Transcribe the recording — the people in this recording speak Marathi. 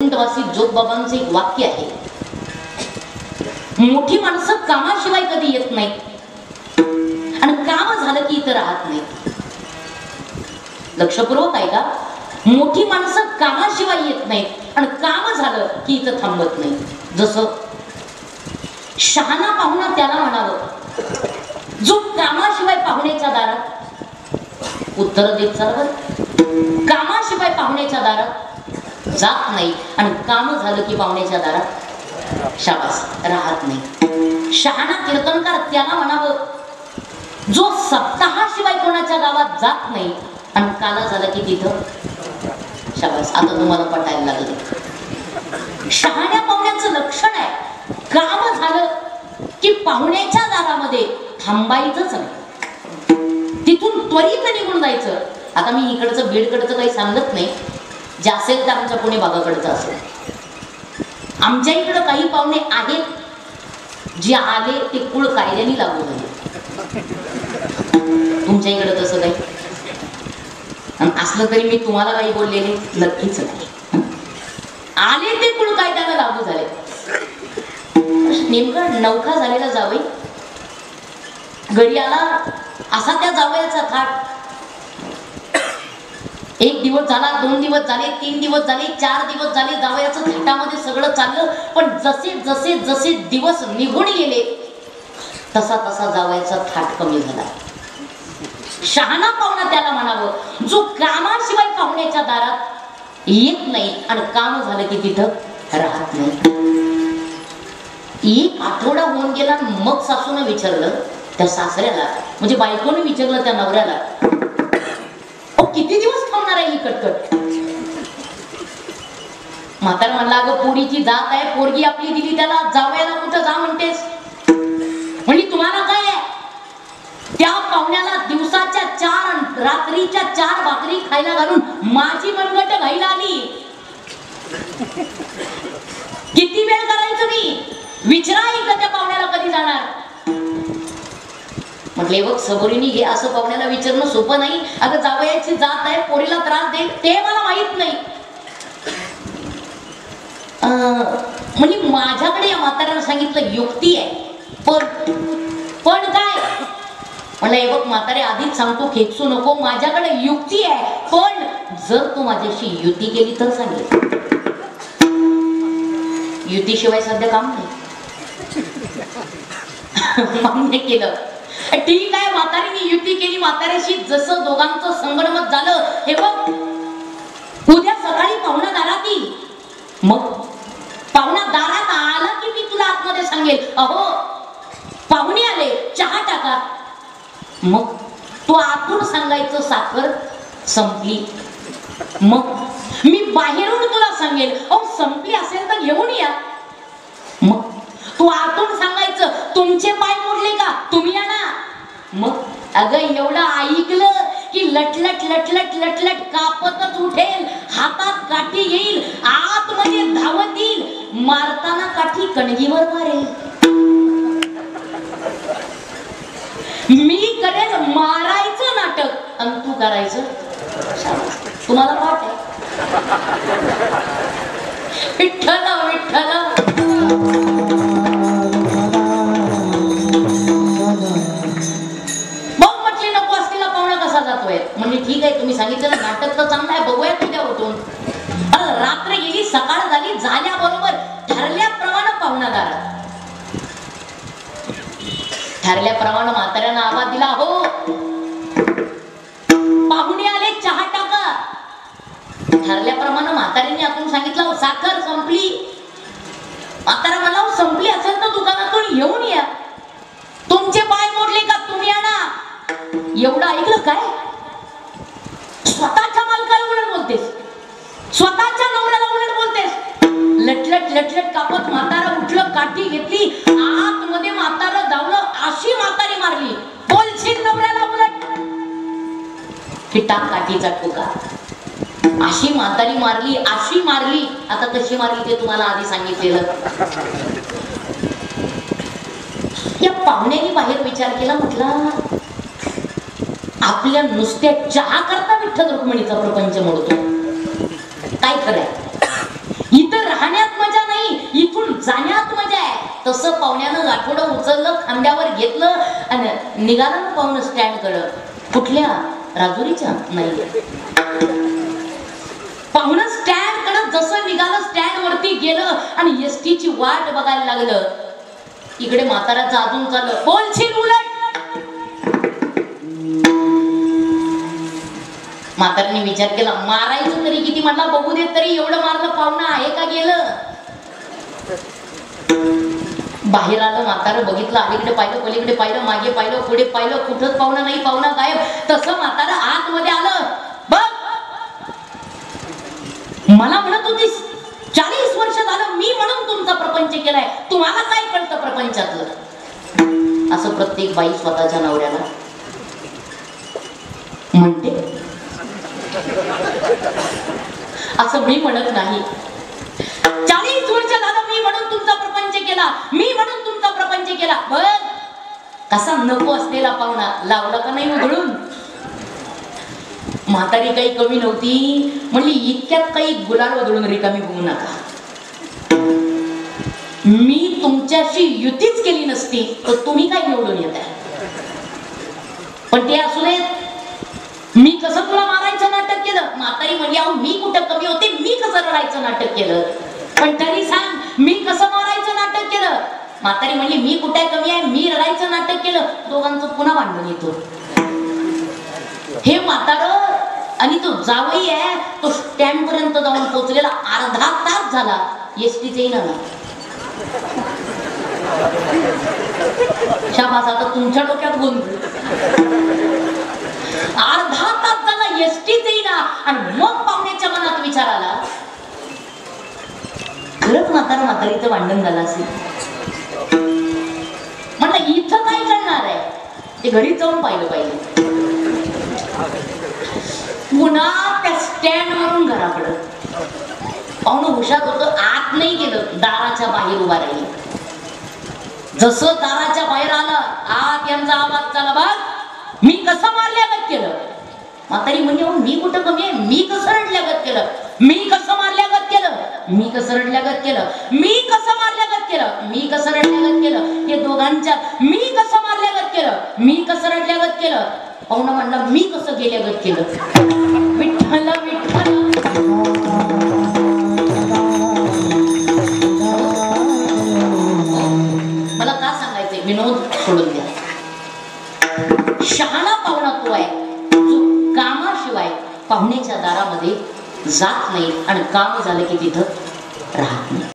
वासी जोगबाबांचं एक वाक्य आहे, मोठी माणसं कामाशिवाय कधी येत नाही आणि काम झालं की इथं राहत नाही. लक्षपूर्वक आहे का? मोठी माणसं कामाशिवाय येत नाहीत आणि काम झालं की इथं थांबत नाही. जसं शहाणा पाहुणा त्याला म्हणावं जो कामाशिवाय पाहुण्याच्या दारात उत्तर देत चालवं, कामाशिवाय पाहुण्याच्या दारात जात नाही आणि काम झालं की पाहुण्याच्या दारात शाबास राहत नाही. शहाणा कीर्तनकार त्याला म्हणावं जो सप्ताहाशिवाय कोणाच्या गावात जात नाही आणि काला झालं की तिथं शाबास. आता तुम्हाला पटायला लागले. शहाण्या पाहुण्याचं लक्षण आहे, काम झालं की पाहुण्याच्या दारामध्ये थांबायचंच नाही, तिथून त्वरित निघून जायचं. आता मी इकडचं बीडकडचं काही सांगत नाही, जे असेल तर आमच्या पुणे भागाकडचं असेल. आमच्या इकडं काही पाहुणे आहेत जे आले ते कुळ कायद्याने लागू झाले. तुमच्या इकडं तसं काही असलं तरी मी तुम्हाला काही बोललेले नक्कीच नाही. आले ते कुळ कायद्याला लागू झाले. नेमकं नौका झालेला जावई घरी आला, असा त्या जावयाचा थाट. एक दिवस झाला, 2 दिवस झाले, 3 दिवस झाले, 4 दिवस झाले, जावयाचं थाटामध्ये सगळं चाललं. पण जसे जसे जसे दिवस निघून गेले तसा तसा जावयाचा थाट कमी झाला. शहाणा पाहुणा त्याला म्हणावं जो कामाशिवाय पाहुण्याच्या दारात येत नाही आणि काम झालं की तिथं राहत नाही. एक आठवडा होऊन गेला, मग सासूनं विचारलं त्या सासऱ्याला, म्हणजे बायकोने विचारलं त्या नवऱ्याला, किती दिवस थांबणार आहे ही कटकट? म्हातारा म्हणला, अगं पोरीची जात आहे, पोरगी आपली दिली त्याला, जावयाला कुठं जा म्हणतेस? म्हणजे तुम्हाला काय आहे, त्या पाहुण्याला दिवसाच्या 4 रात्रीच्या 4 भाकरी खायला घालून माझी मनगट घाईला आली. किती वेळ करायचं मी? विचारा एकदा त्या पाहुण्याला कधी जाणार? म्हटले बघ सबुरीने घे, असं पाहुण्याला विचारणं सोपं नाही. अगं जावयाची जात आहे, पोरीला त्रास देईल ते मला माहित नाही. म्हणजे माझ्याकडे या म्हाताऱ्यानं सांगितलं युक्ती आहे, पण काय म्हणलं, हे बघ म्हातारे आधीच सांगतो, खेचू नको, माझ्याकडे युक्ती आहे, पण जर तू माझ्याशी युती केली तर सांगेल. युतीशिवाय सध्या काम नाही. मान्य केलं, ठीक आहे. म्हातारीने युती केली, म्हाताऱ्याशी जसं दोघांचं संगणमत झालं. हे बघ उद्या सकाळी पाहुणा दारात येईल, मग पाहुणा दारात आला की मी तुला आतमध्ये सांगेल, अहो पाहुणे आले, चहा टाका. मग तू आतून सांगायचं साखर संपली. मग मी बाहेरून तुला सांगेल, अहो संपली असेल तर घेऊन या. मग तू आतून सांगायचं, तुमचे पाय मोडले का, तुम्ही या ना. मग अगं एवढं ऐकलं की लटलट लटलट लटलट कापतच उठेल, हातात काठी येईल, आतमध्ये धावत येईल, मारताना काठी कणगीवर मारेल. मी करेल मारायचं नाटक आणि तू करायचं. तुम्हाला पाठ आहे? विठ्ठल विठ्ठल. म्हणजे ठीक आहे, तुम्ही सांगितलं नाटक तर चांगलं आहे, बघूया उद्या उठून. रात्र गेली, सकाळ झाली, झाल्याबरोबर ठरल्याप्रमाणे पाहुणा दारात. ठरल्याप्रमाणे म्हाताऱ्यानं आवाज दिला, हो पाहुणे आले, चहा टाका. ठरल्याप्रमाणे म्हाताऱ्याने आतून सांगितलं, साखर संपली. म्हातारा मला संपली असेल तर दुकानातून घेऊन या. तुमचे पाय मोडले का, तुम्ही या ना. एवढं ऐकलं काय? स्वतःच्या मालकाला उलट बोलतेस, स्वतःच्या नवऱ्याला उलट बोलतेस. लटलट लटलट कापत म्हातारा उठलं, काठी घेतली, आतमध्ये म्हातारा धावलं, अशी म्हातारी मारली. बोलशील नवऱ्याला उलट की टाक काठीचा ठोका. अशी म्हातारी मारली, अशी मारली. आता कशी मारली ते तुम्हाला आधी सांगितलेलं. या पाहुण्याने बाहेर विचार केला, म्हटला आपल्या नुसत्या चहा करता विठ्ठल रुक्मिणीचा प्रपंच मोडतो. काय खरंय? इतर जाण्यात मजा आहे. तसं पाहुण्यानं गाठोडं उचललं, खांद्यावर घेतलं आणि निघाला ना पाहुणं स्टँड कडे. कुठल्या? राजुरीच्या? नाही. पाहुणं स्टँड कडे जसं निघालं, स्टँड वरती गेलं आणि एसटी ची वाट बघायला लागलं. इकडे म्हाताऱ्याचं अजून चाललं, बोलशील उलट. म्हाताऱ्याने विचार केला, मारायचं तरी किती, म्हणला बघू देत तरी, एवढं मारलं पाहुणा आहे का गेलं. बाहेर आलं, म्हातारं बघितलं, अलीकडे पाहिलं, पलीकडे पाहिलं, मागे पाहिलं, पुढे पाहिलं, कुठंच पाहुणा नाही, पाहुणा गायब. तसं म्हातारं आतमध्ये आलं. बघ, मला म्हणत होतीस 40 वर्ष झालं मी म्हणून तुमचा प्रपंच केलाय, तुम्हाला काय कळतं प्रपंचातलं. असं प्रत्येक बाई स्वतःच्या नवऱ्याला म्हणते. असं मी म्हणत नाही. 40 वर्ष झालं मी म्हणून तुमचा प्रपंच केला, मी म्हणून तुमचा प्रपंच केला. बघ कसा नको असलेला पाहुणा लावला का नाही उधळून. म्हातारी काही कमी नव्हती, म्हणली इतक्यात काही गुलाल उधळून रिकामी होऊ नका. मी तुमच्याशी युतीच केली नसती तर तुम्ही काय निवडून येत आहे. पण ते असू देत, मी कसं तुला मारायचं नाटक केलं. म्हातारी म्हणली, अहो मी कुठं कमी होते, मी कसं रडायचं नाटक केलं. पण तरी सांग, मी कसं मारायचं नाटक केलं. म्हातारी म्हणली, मी कुठे कमी आहे, मी रडायचं नाटक केलं. दोघांचं पुन्हा भांडण येतो. हे म्हातारं आणि तो जावई आहे, तो स्टँड पर्यंत जाऊन पोहोचलेला अर्धा तास झाला. एसटीच येईना ना. शाबास, आता तुमच्या डोक्यात गोंधळ. अर्धा तास झाला, एसटीच येईना. आणि मग पाहुण्याच्या मनात विचार आला, खरंच म्हातारा म्हातारीचं भांडण झालं असेल. म्हटलं इथं काय करणार आहे, ते घरी जाऊन पाहिलं पाहिजे. पुन्हा त्या स्टँड वरून घराकडं. पाहुणं हुशार होतं, आत नाही गेलं, दाराच्या बाहेर उभा राहिलं. जसं दाराच्या बाहेर आलं, आत यांचा आवाज झाला, बघ मी कसं मारल्यागत केलं. म्हातारी म्हणजे मी कुठं कमी आहे, मी कसं रडल्यागत केलं, मी कसं मारल्यागत केलं, मी कसं रडल्यागत केलं, मी कसं मारल्यागत केलं, मी कसं रडल्यागत केलं. हे दोघांच्या मी कसं मारल्यागत केलं, मी कसं रडल्यागत केलं. पाहुणा म्हणला, मी कसं गेल्यागत केलं. विठ्ठल विठ्ठल. मला का सांगायचंय, विनोद सोडून द्या. शहाणा पाहुणा तो आहे जो कामाशिवाय पाहुण्याच्या दारामध्ये जात नाही आणि काम झालं की तिथं राहत नाही.